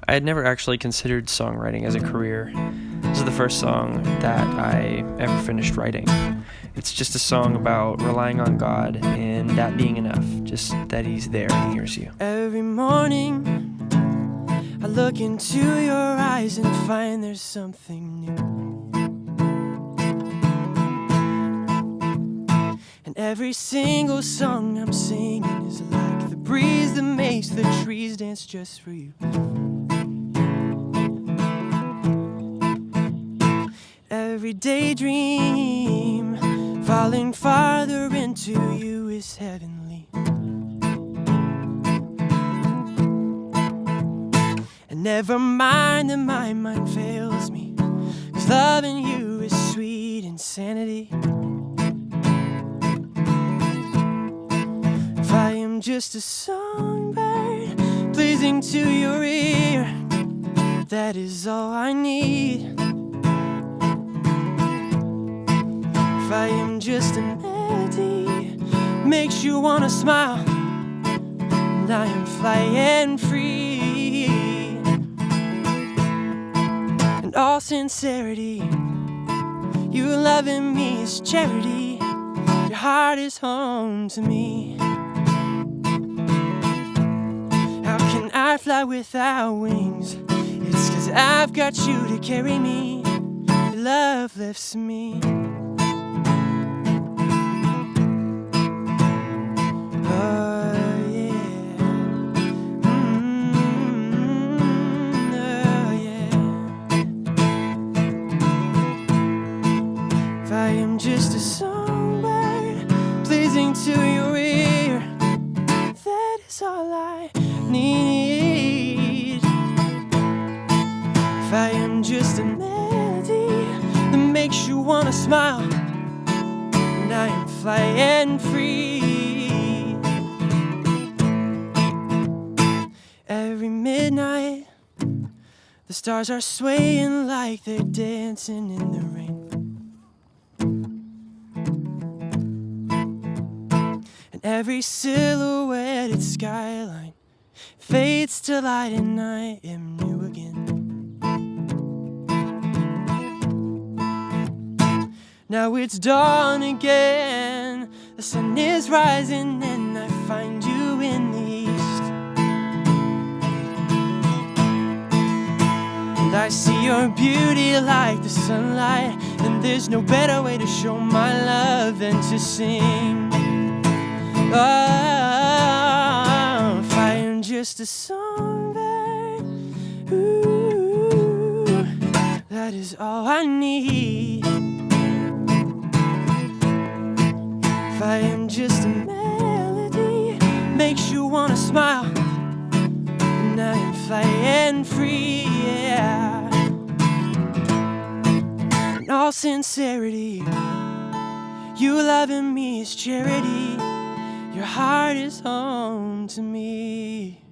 I had never actually considered songwriting as a career. This is the first song that I ever finished writing. It's just a song about relying on God and that being enough, just that He's there and hears you. Every morning I look into your eyes and find there's something new. And every single song I'm singing is like the breeze that makes the trees dance just for you. Every daydream falling farther into you is heavenly. And never mind that my mind fails me, 'cause loving you is sweet insanity. If I am just a songbird pleasing to your ear, that is all I need. If I am just a melody makes you wanna smile, and I am flying free. In all sincerity, you loving me is charity. Your heart is home to me. How can I fly without wings? It's 'cause I've got you to carry me. Your love lifts me. I am just a songbird pleasing to your ear, that is all I need. If I am just a melody that makes you wanna smile, and I am flying free. Every midnight the stars are swaying like they're dancing in the rain. Every silhouetted skyline fades to light and I am new again. Now it's dawn again, the sun is rising and I find you in the east. And I see your beauty like the sunlight, and there's no better way to show my love than to sing. Oh, if I am just a songbird, ooh, that is all I need. If I am just a melody makes you wanna smile, and I am flying free, yeah. In all sincerity, you loving me is charity. Your heart is home to me.